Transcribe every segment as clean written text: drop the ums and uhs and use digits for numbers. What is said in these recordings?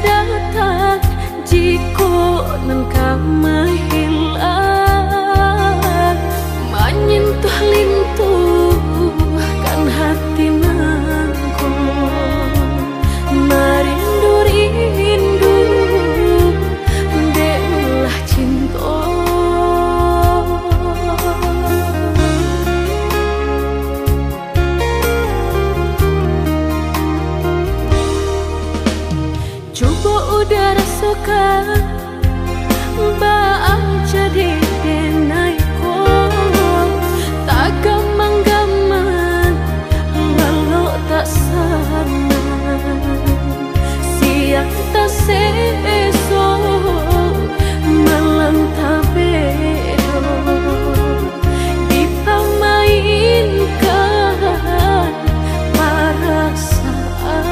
datang jika nengkau menghilang, menyentuh lintuhkan hati nangku, merindu-rindu delah cinta. Coba udara suka baang jadi denaiko, tak gamang-gamang walau tak sana, siang tak seso malam tak bedo, dipamainkan perasaan.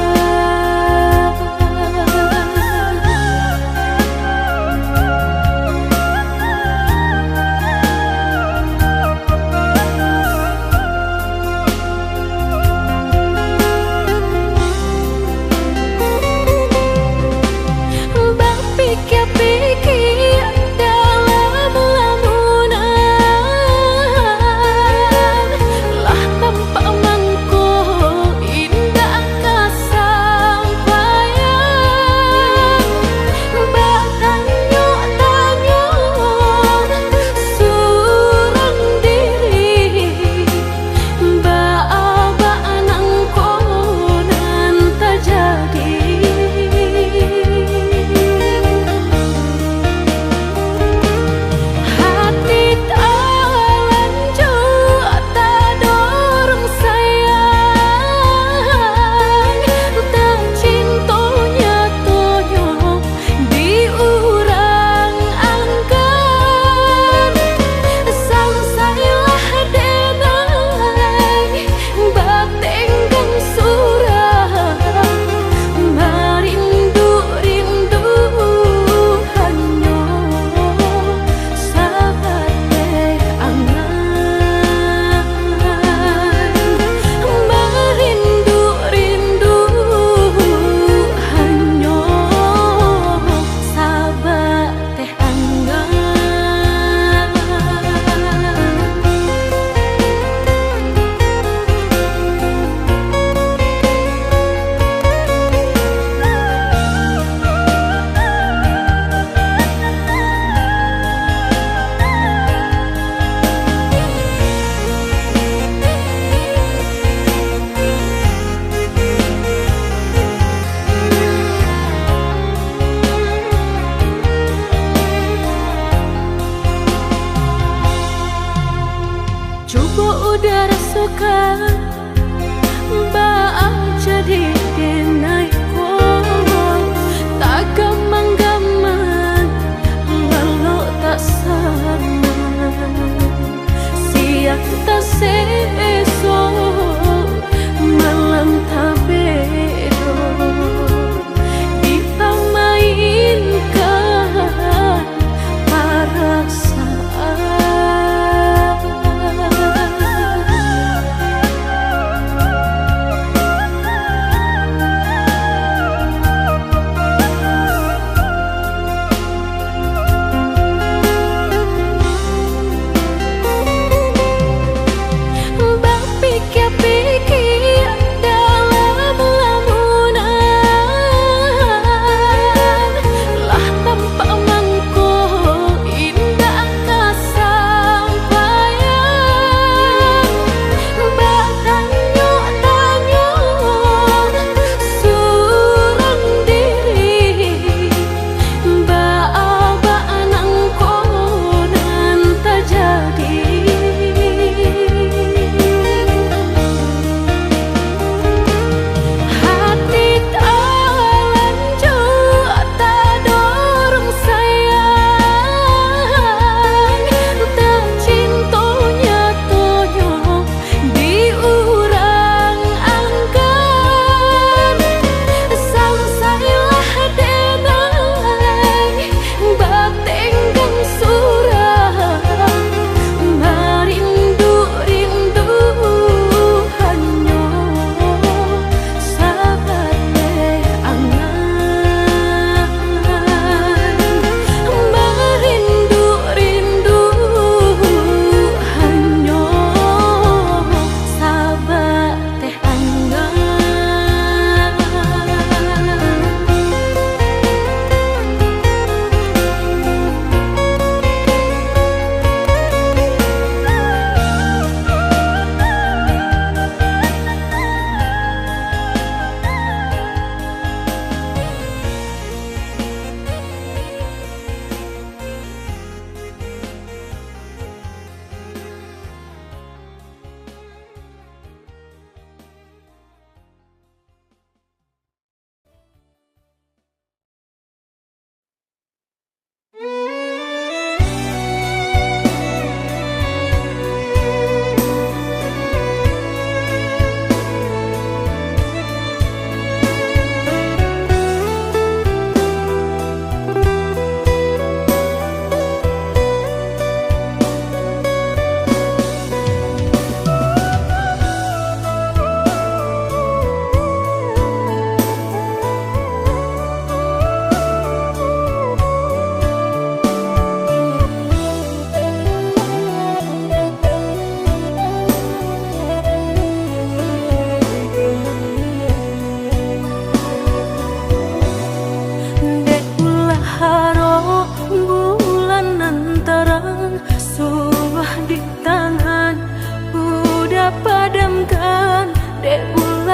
Coba udara suka baang jadi denaiko, tak gamang-gamang walau tak sana, siang tak seso malam tak bedo, dipamainkan perasaan.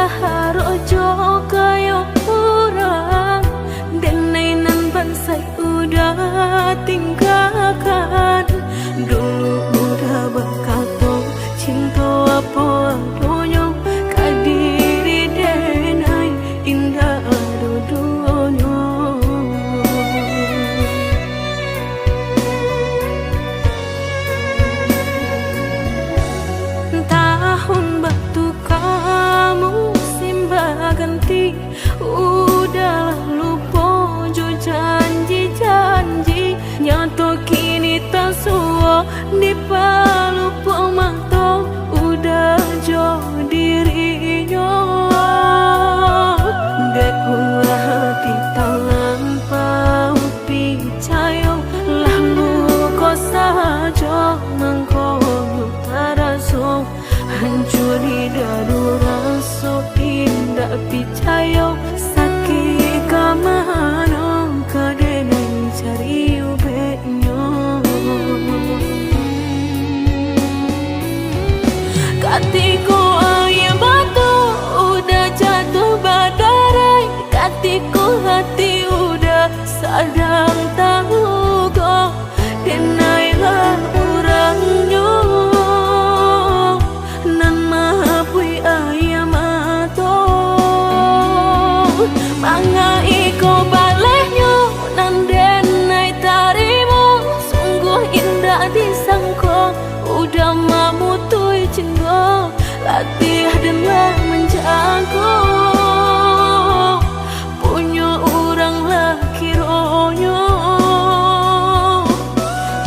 harojo kayo orang, denai nan bansai udah tinggalkan. Dulu udah berkata cinta apa adonyo, kadiri denai indah adonyo. Tahun batu kamu simba ganti, udah lupa jo janji-janji, nyato kini tak suo di palu pemantau, udah jo dirinya. Dekulah hati tangan pau picayo, lalu kau saja mengkono taraso, hancur di dadu raso indah picayo, sakit kamano kadenai cari ubeknya. Katiku ayam batu udah jatuh badarai, katiku hati udah sadang tahu kok, denailah orangnya nan maapui ayam atau manga iko balehnya nan denai tarimu, sungguh indah disangko udah mamutui cinta, latih dan menjago punya orang laki ronyo.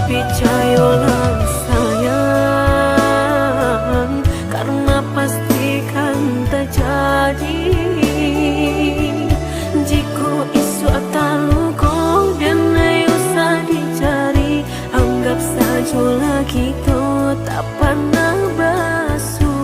Picayolah sayang, karena pastikan terjadi. Jika isu atalu kau dan usah dicari, anggap saja lagi kita tak pernah basuh.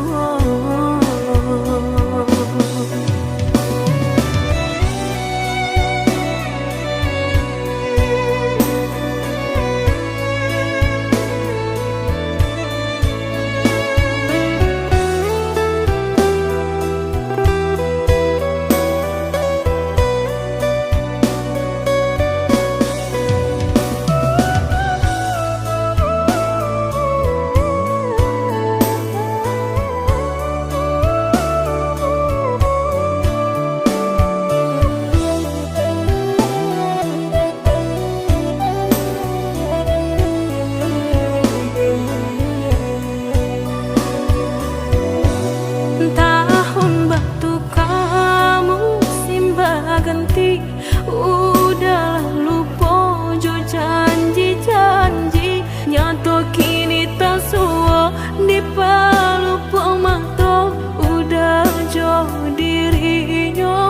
Ganti, udah lupa jo janji-janji, nyato kini tak suo di palu pemantau, udah jo dirinya.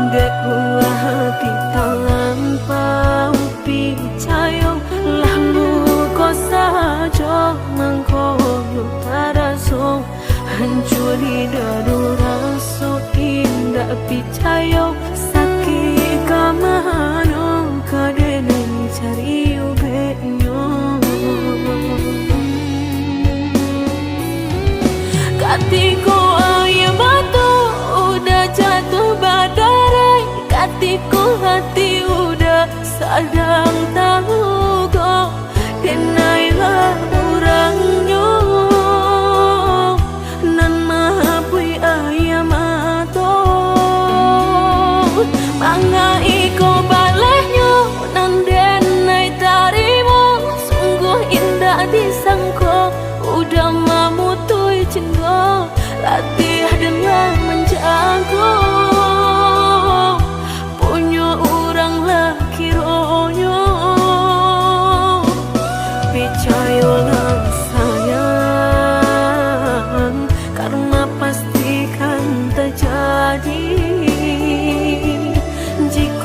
Dekulah hati tangan pau picayo, lalu kau saja mengkono taraso, hancur di dadu raso indah picayo, sakit kamano kadenai cari ubeknya. Katiku ayam batu udah jatuh badarai, katiku hati udah sadang tahu kok, denailah orangnya nan maapui ayam atau manga iko balehnya nan denai tarimu, sungguh indah disangko udah mamutui cinta, latih dan menjago punya orang laki ronyo. Picayolah sayang, karena pastikan terjadi. Jika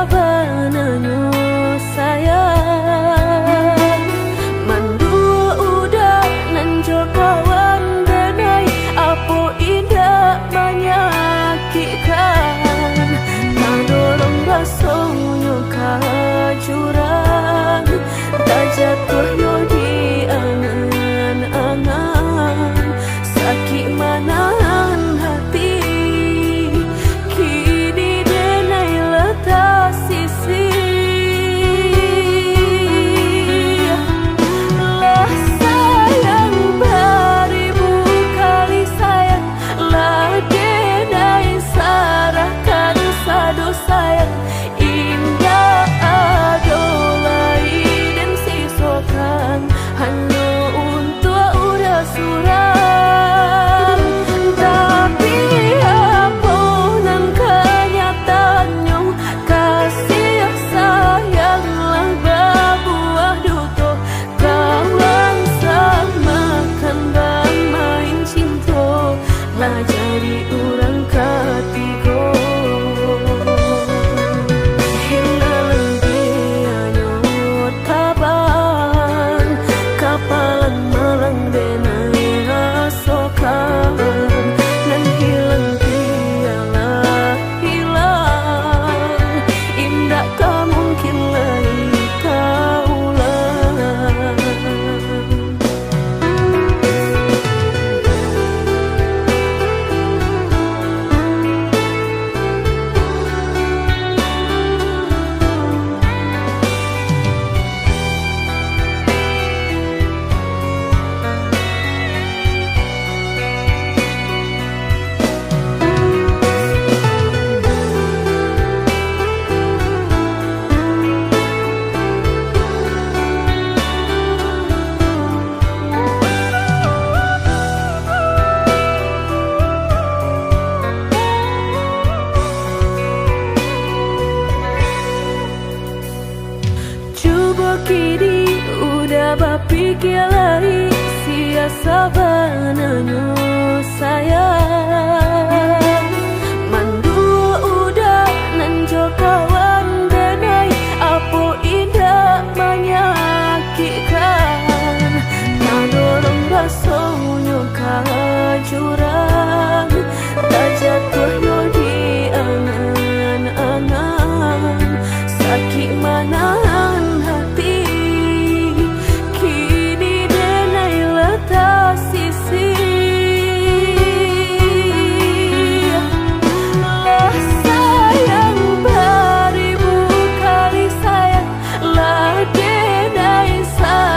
sabananyo sayang. Mandua udah nanjol kawan denai, apo indah menyakitkan. Nadorong basonyo ka jurang, tak jatuh yo di angan-angan. Sakit manahan hati, kini denai letak sisi. Lah sayang beribu kali sayang, lah denai sarahkan sadu sayang. Indah adolai dan sisokan hanya untuk udah suram. Tapi apa nan kenyataannya, kasih sayanglah berbuah duto. Kawan samakan bang main cinta, lah jadi orang ketiga. Hilang dianya tabang, kapalan malang denai rasokan. Dan hilang dialah hilang, indah tak mungkin lagi kaulang. Coba kini udah berpikir lagi, sia sabananyo sayang. Mandua udah nanjol kawan denai, apo indah menyakitkan. Nadorong basonyo ka jurang, tak jatuh yo di angan-angan. Sakit manahan hati, kini denai letak sisi. Lah sayang beribu kali sayang, lah denai sayang.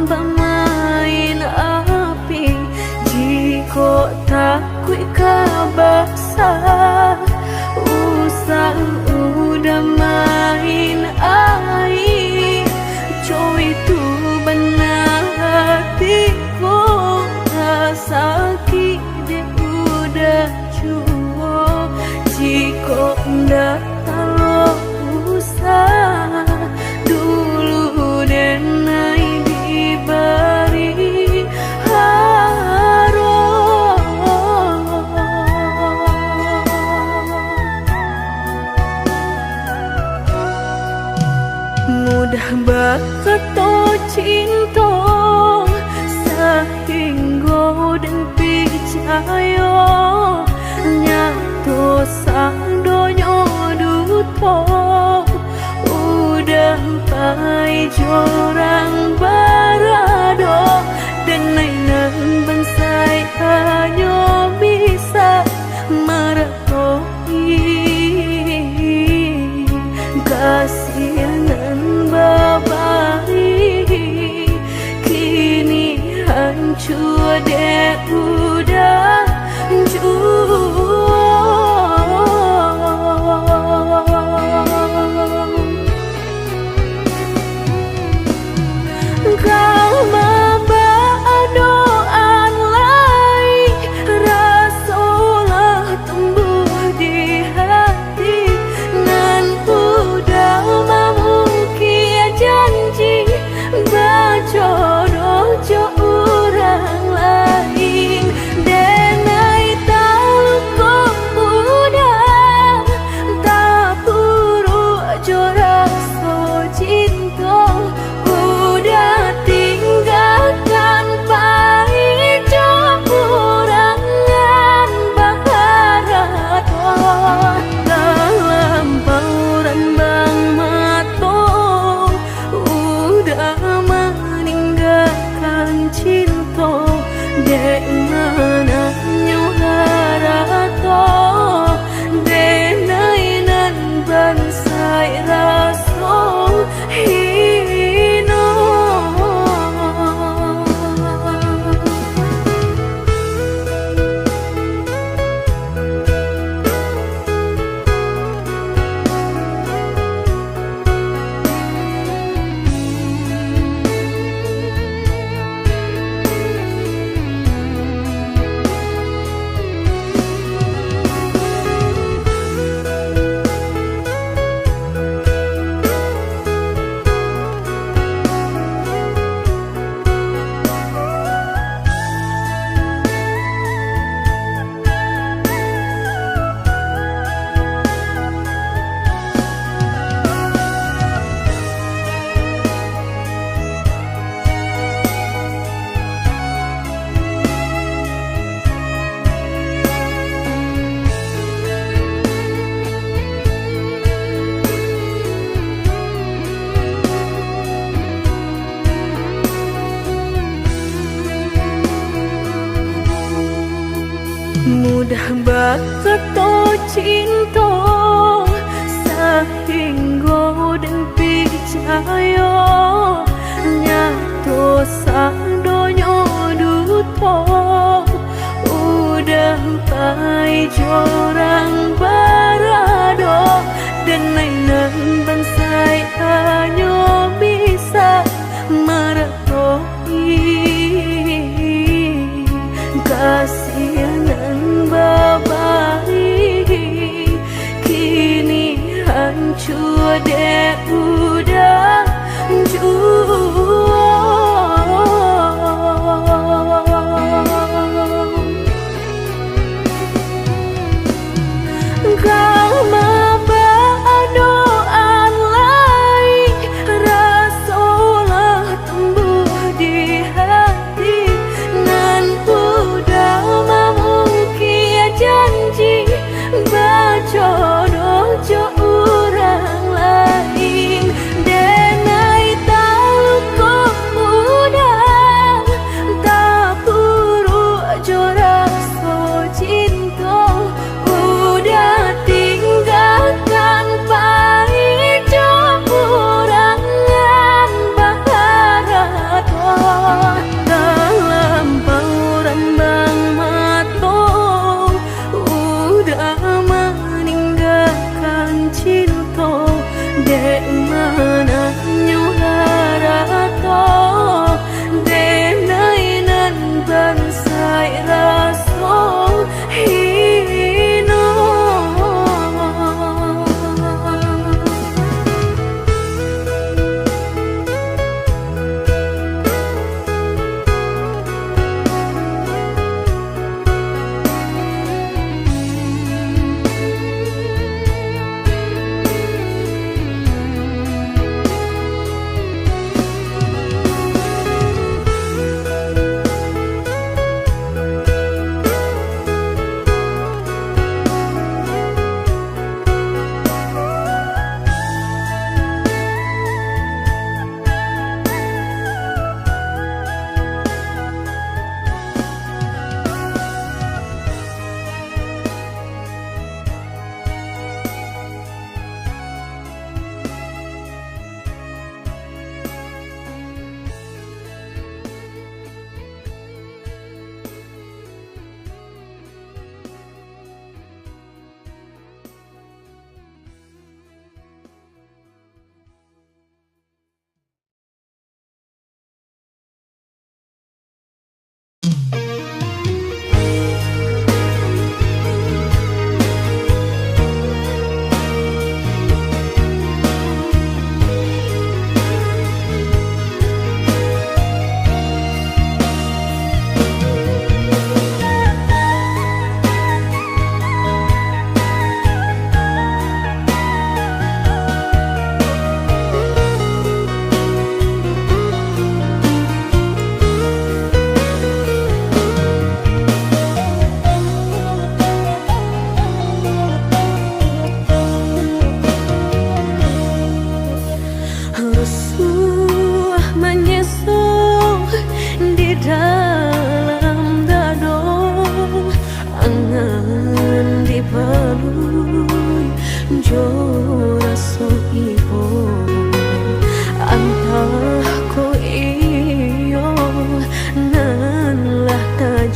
bermain api, jika takut kabasa usah udah main air. Coy itu benar hatiku sakit dia udah cuo, jika ndak kalau usah dulu dan naik diberi mudah bakal cinta sehingga dan percaya nyatu sandonya duto udah pai jorang barado dan nainan bansai hanya bisa meratoi kasihanan babari kini hancur deh udah kau membawa doan lain rasulah tumbuh di hati nan udah memukir janji berjodoh jo orang lain denai tahu kau udah tak buru jo rasa cinta udah tinggalkan baik jo kurangan baharat dalam bauran bang mato udah meninggalkan cinta dek mananya harato denai nan bansai raso hino. Mudah bakal cinta sehingga dan percaya nyatu sandonya duto udah pai jorang barado dan nainan bansai hanya bisa meratoi kasihanan babari kini hancur deh udah kau membawa doan lain rasulah tumbuh di hati nan udah memukir janji berjodoh jo orang lain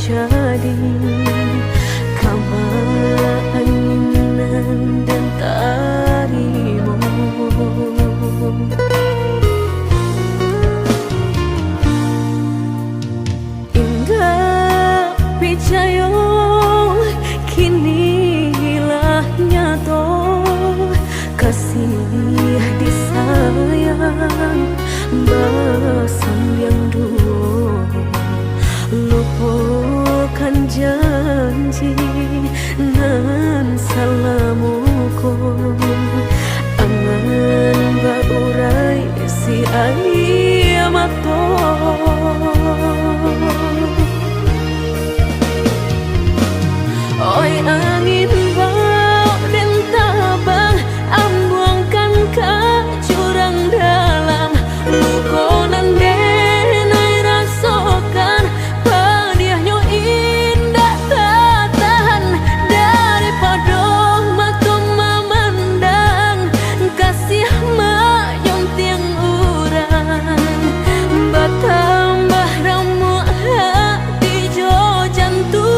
jadi keinginan dan tarimu. Indah picayo kini hilah nyato, kasih disayang basam yang dulu, lupakan janji nan salamuku, angan baurai si ayamato. Oi angin bau dan tabang, ambuangkan ke jurang dalam, lukonan denai rasakan, pedihnya indah tak tahan, daripada matung memandang kasih mayong tiang urang, bertambah ramu hati jo jantung.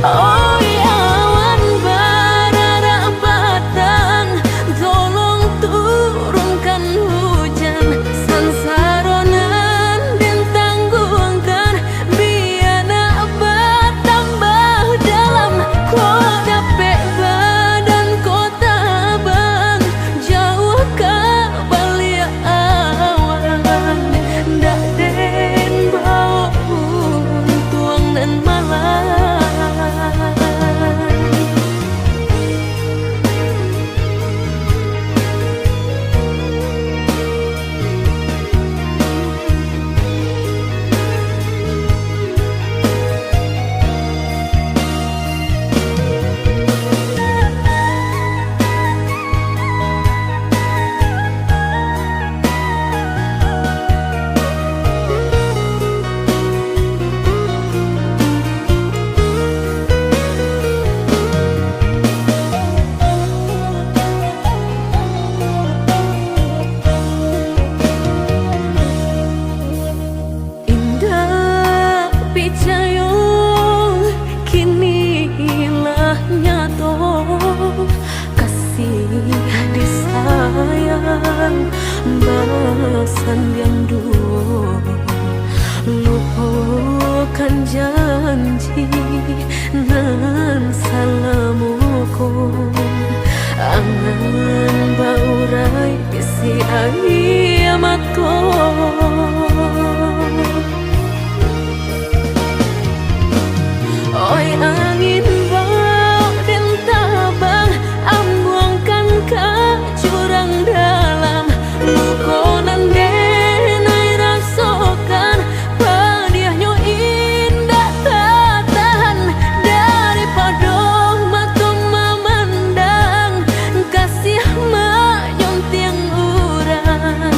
Oi awan barara batang, tolong turunkan hujan, sansaronan dan tangguhkan, biana bertambah dalam, kau dapet badan kota bang, jauh ke balik awan, dak den bau tuang dan malam. Bahasan yang dulu, lupakan janji nan salamuku, angan baurai si ayamato. Oi angin bau dan tabang, ambuangkan ke jurang dalam, lukonan denai rasakan, pedihnya indah tak tahan, daripada matung memandang kasih mayong tiang urang,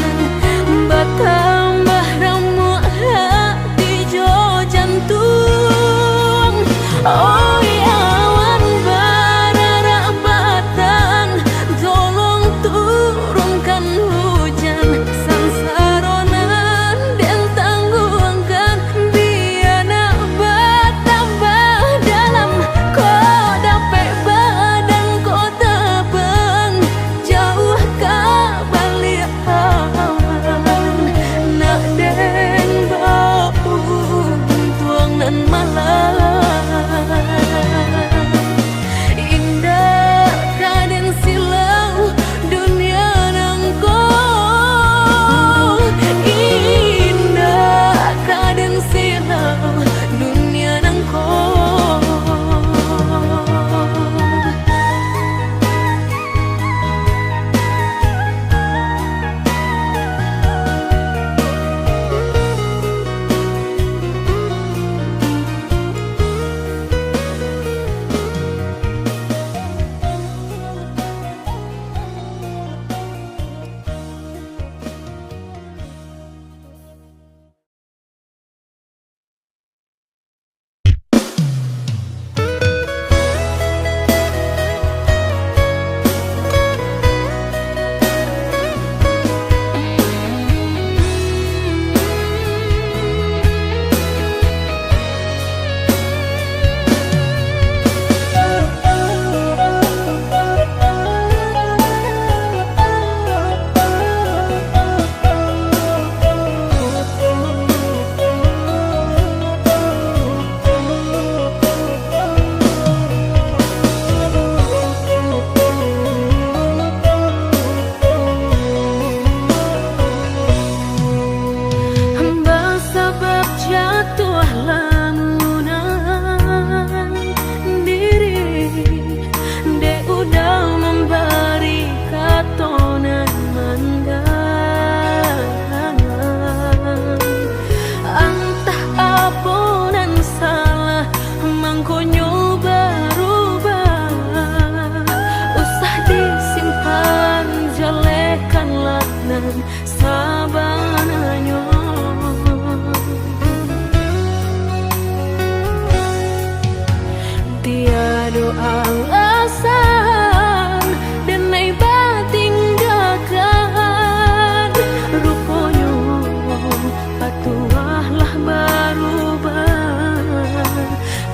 berubah,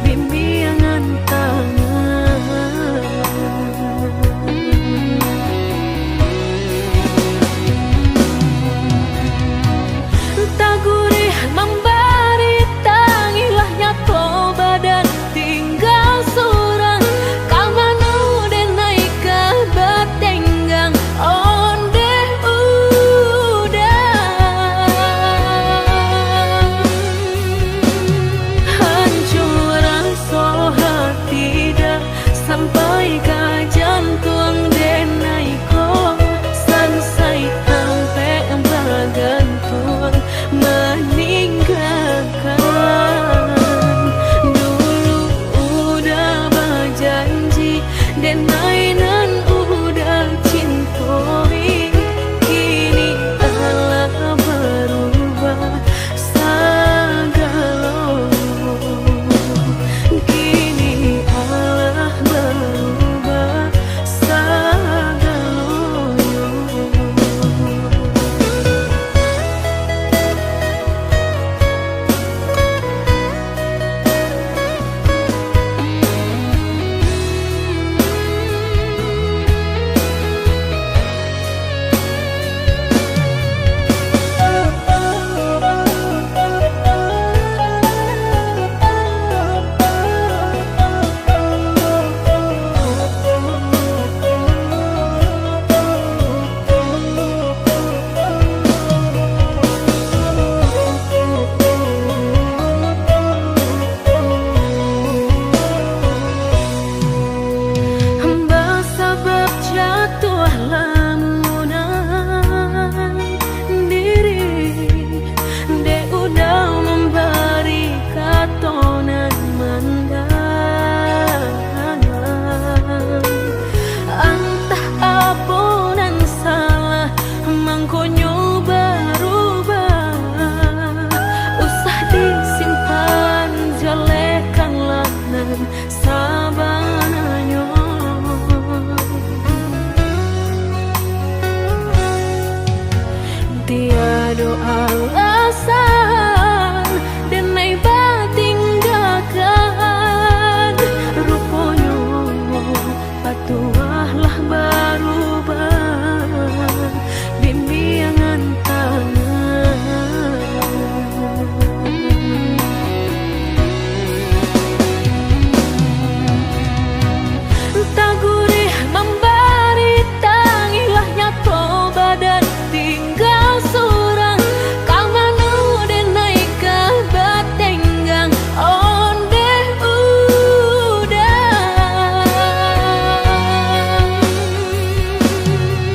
bimbingan tangan. Tak gurih memberi tangilah nyato badan tinggal surang. Kang manu den naik ke batenggang onde udah. Hancur rasa hati dah sampai ke jantung den naiko. Sansai sampai bergantung meninggalkan. Dulu udah berjanji dan mainan udah cintoi, kini Allah berubah segala. Kini Allah berubah segala. Sebab jatuh lamunan diri, dia udah memberi katonan mandangan. Entah apunan salah mangkonyo berubah, usah disimpan jelekan lanan sabananyo. Tiada alasan dan naik tinggalkan. Rupanya patuahlah berubah, bimbingan tangan. Tak gurih memberi tangilah nyato badan tinggal surang. Kang manu den naik ke batenggang onde udah.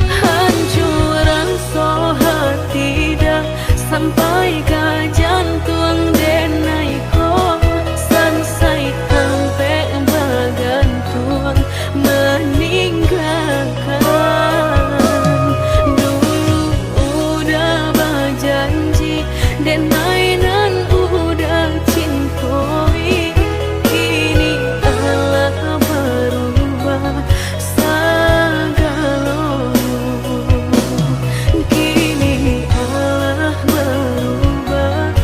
Hancur rasa hati dah sampai ke jantung den naiko. Sansai sampai bergantung meninggalkan. Dulu udah berjanji dan mainan udah cintoi, kini Allah berubah segala. Kini Allah berubah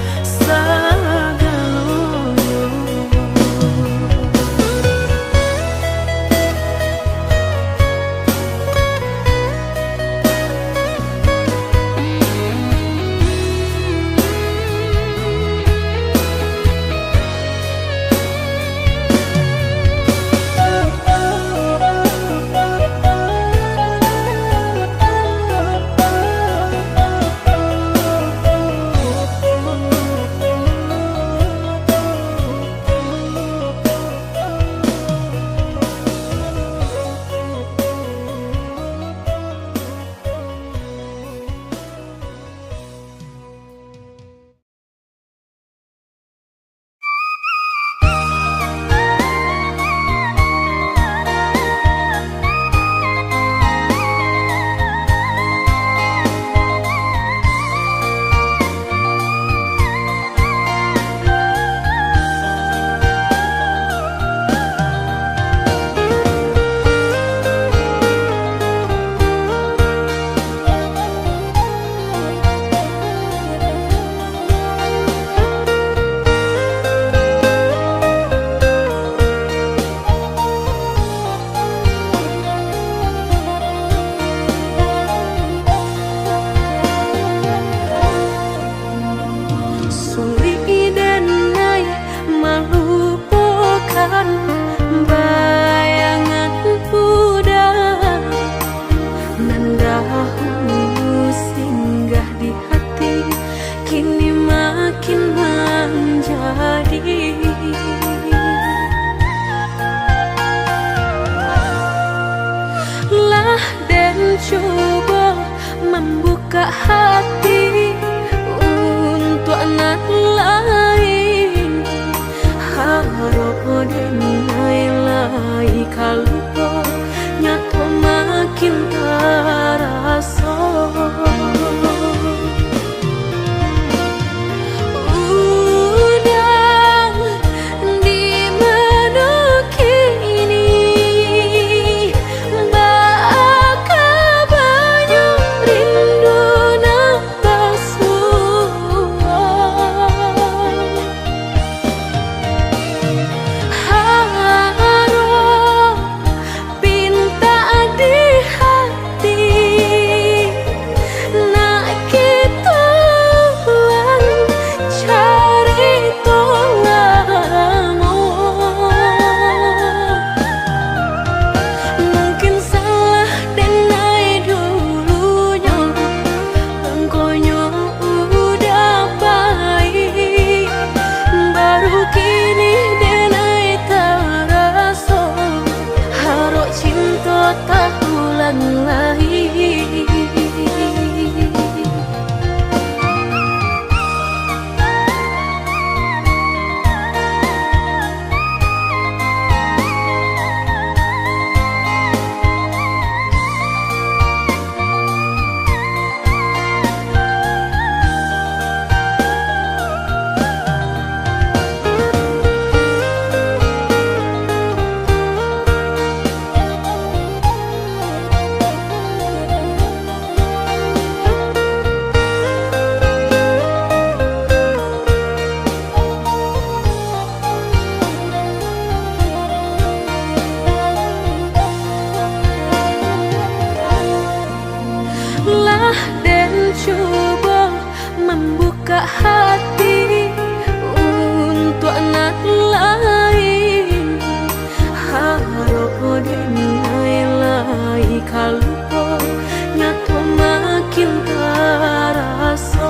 bagaikan bayangan pudar nan dahulu singgah di hati, kini makin menjadi. Lah dan coba membuka hati untuk anak lain, harap denai lai kalau nyato makin terasa. Tak ulang lagi. Lah dan coba membuka hati untuk anak lain, harap denai lai kalau nyato makin terasa.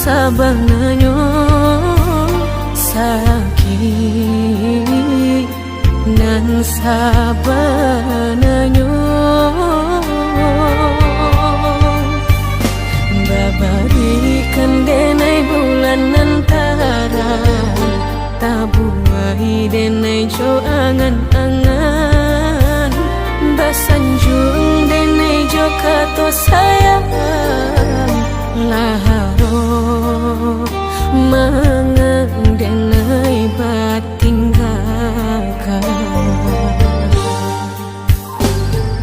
sabananyo sakit nan sabananyo babarikan denai bulan antara tabuai denai jo angan-angan basanjung denai jo kato sayang laharo mangang denai batinggalkan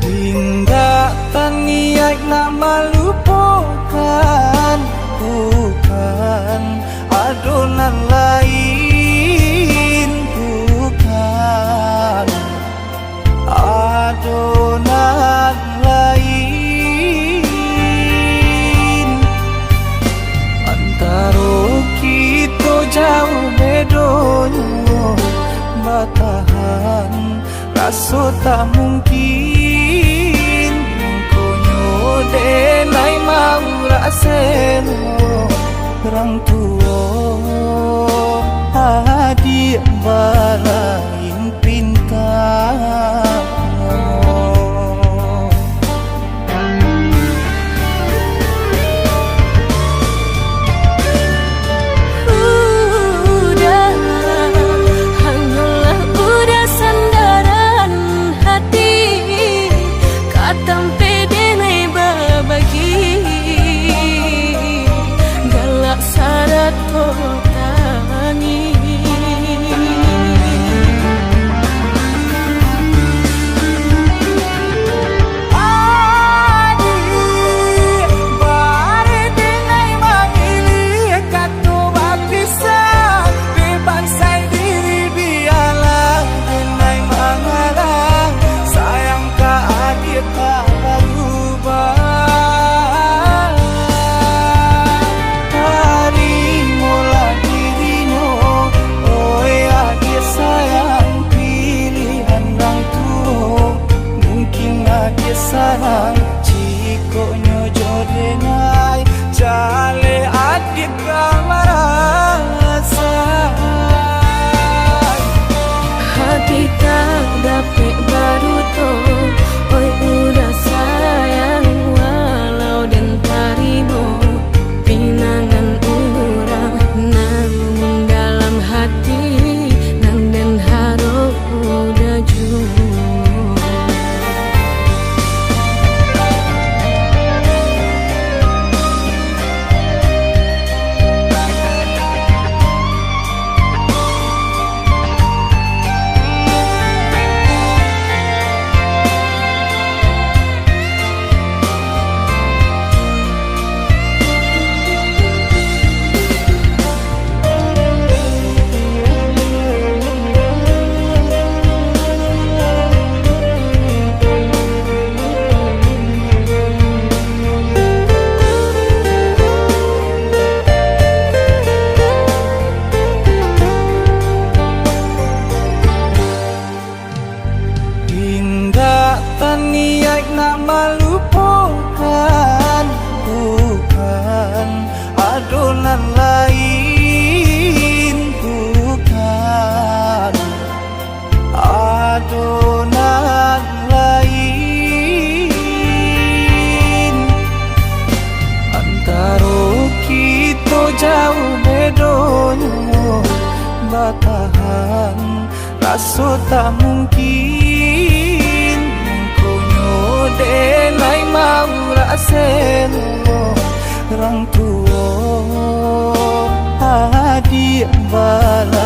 hingga taniak nak melupakan bukan adonan lain bukan adonan lain antara kita jauh bedonyo batahan rasa tak mungkin konyo denai mau raseno orang tua adik balain pintar sarang cikonyo jodenai jale adik kamarasa hati tak dapat baru to oi udah sayang walau dan tarimo pinangan urang namun dalam hati nang dan harap udah jauh. Niat nak melupakan bukan adonan lain bukan adonan lain antara kita jauh bedonyo batahan rasa tak mungkin denai mau raseno orang tua adik bala